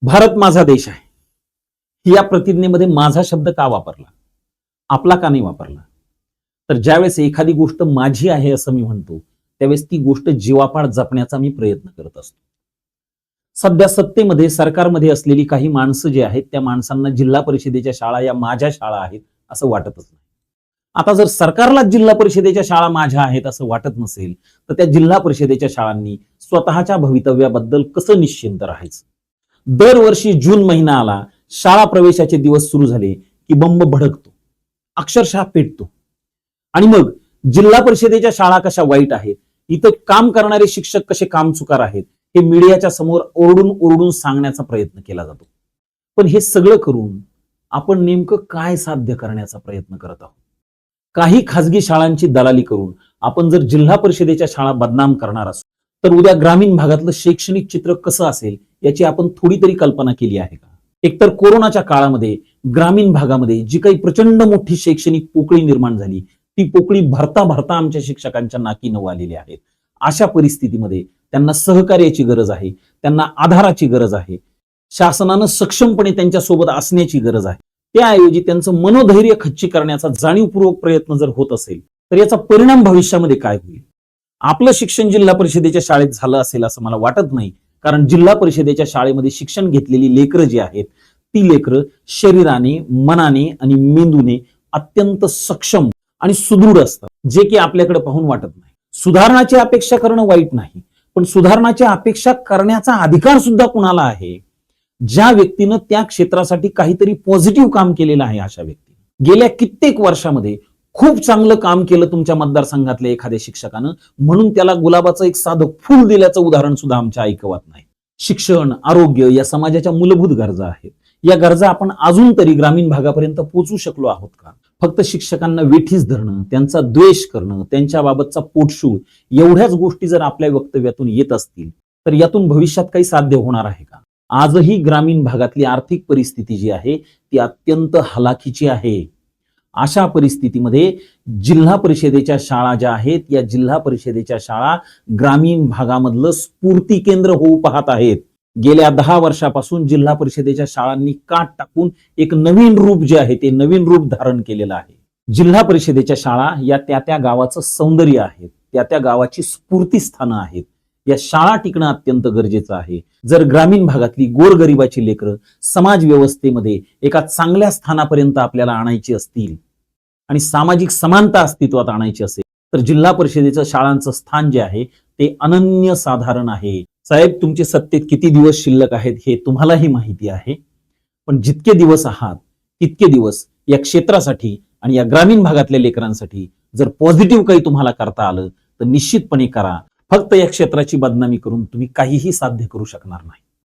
भारत माझा देश आहे या प्रतिज्ञेमध्ये माझा शब्द का वापरला, आपला का नाही वापरला? तर ज्यावेळेस एखादी गोष्ट माझी आहे असं मी म्हणतो त्यावेळेस ती गोष्ट जीवापाड जपण्याचा मी प्रयत्न करत असतो. सध्या सत्तेमध्ये सरकारमध्ये असलेली काही माणसं जी आहेत त्या माणसांना जिल्हा परिषदेच्या शाळा या माझ्या शाळा आहेत असं वाटतच नाही. आता जर सरकारला जिल्हा परिषदेच्या शाळा माझ्या आहेत असं वाटत नसेल तर त्या जिल्हा परिषदेच्या शाळांनी स्वतःच्या भवितव्याबद्दल कसं निश्चिंत राहायचं? दरवर्षी जून महिना आला, शाळा प्रवेशाचे दिवस सुरू झाले की बंब भडकतो, अक्षरशः पेटतो. आणि मग जिल्हा परिषदेच्या शाळा कशा वाईट आहेत, इथं काम करणारे शिक्षक कसे कामचुकार आहेत हे मीडियाच्या समोर ओरडून ओरडून सांगण्याचा प्रयत्न केला जातो. पण हे सगळं करून आपण नेमकं काय साध्य करण्याचा प्रयत्न करत आहोत? काही खासगी शाळांची दलाली करून आपण जर जिल्हा परिषदेच्या शाळा बदनाम करणार असू तर उद्या ग्रामीण भागातलं शैक्षणिक चित्र कसं असेल याची आपण थोडी तरी कल्पना केली आहे का? एकतर कोरोनाच्या काळामध्ये ग्रामीण भागामध्ये जी काही प्रचंड मोठी शैक्षणिक पोकळी निर्माण झाली ती पोकळी भरता भरता आमच्या शिक्षकांच्या नाकी नऊ आलेली आहेत. अशा परिस्थितीमध्ये त्यांना सहकार्याची गरज आहे, त्यांना आधाराची गरज आहे, शासनानं सक्षमपणे त्यांच्या सोबत असण्याची गरज आहे. त्याऐवजी त्यांचं मनोधैर्य खच्ची करण्याचा जाणीवपूर्वक प्रयत्न जर होत असेल तर याचा परिणाम भविष्यामध्ये काय होईल? आपलं शिक्षण जिल्हा परिषदेच्या शाळेत झालं असेल असं मला वाटत नाही, कारण जिल्हा परिषदेच्या शाळेमध्ये शिक्षण घेतलेली लेकरं जी आहेत ती लेकरं शरीराने, मनाने आणि मेंदूने अत्यंत सक्षम आणि सुदृढ असतात, जे की आपल्याकडे पाहून वाटत नाही. सुधारणाची अपेक्षा करणं वाईट नाही, पण सुधारणाची अपेक्षा करण्याचा अधिकार सुद्धा कुणाला आहे? ज्या व्यक्तीनं त्या क्षेत्रासाठी काहीतरी पॉझिटिव्ह काम केलेलं आहे अशा व्यक्ती. गेल्या कित्येक वर्षामध्ये खूप चांगलं काम केलं तुमच्या मतदारसंघातल्या एखाद्या शिक्षकानं, म्हणून त्याला गुलाबाचं एक साधं फूल दिल्याचं उदाहरण सुद्धा आमच्या ऐकवत नाही. शिक्षण, आरोग्य या समाजाच्या मूलभूत गरजा आहेत. या गरजा आपण अजून तरी ग्रामीण भागापर्यंत पोहोचू शकलो आहोत का? फक्त शिक्षकांना वेठीस धरणं, त्यांचा द्वेष करणं, त्यांच्या बाबतचा पोटशूळ एवढ्याच गोष्टी जर आपल्या वक्तव्यातून येत असतील तर यातून भविष्यात काही साध्य होणार आहे का? आजही ग्रामीण भागातली आर्थिक परिस्थिती जी आहे ती अत्यंत हलाखीची आहे. अशा परिस्थितीमध्ये जिल्हा परिषदेच्या शाळा ज्या आहेत या जिल्हा परिषदेच्या शाळा ग्रामीण भागामधलं स्फूर्ती केंद्र होऊ पाहत आहेत. गेल्या 10 वर्षापासून जिल्हा परिषदेच्या शाळांनी काट टाकून एक नवीन रूप जे आहे ते नवीन रूप धारण केलेलं आहे. जिल्हा परिषदेच्या शाळा या त्या गावाचं सौंदर्य आहेत, त्या गावाची स्फूर्तीस्थानं आहेत. या शाळा टिकणं अत्यंत गरजेचं आहे. जर ग्रामीण भागातली गोरगरिबाची लेकरं समाज व्यवस्थेमध्ये एका चांगल्या स्थानापर्यंत आपल्याला आणायची असतील आणि सामाजिक समानता अस्तित्वात आणायची असेल तर जिल्हा परिषदेच्या शाळांचं स्थान जे आहे ते अनन्यसाधारण आहे. साहेब, तुमचे सत्तेत किती दिवस शिल्लक आहेत हे तुम्हालाही माहिती आहे, पण जितके दिवस आहात तितके दिवस या क्षेत्रासाठी आणि या ग्रामीण भागातल्या लेकरांसाठी जर पॉझिटिव्ह काही तुम्हाला करता आलं तर निश्चितपणे करा. फक्त या क्षेत्राची बदनामी करून तुम्ही काहीही साध्य करू शकणार नाही.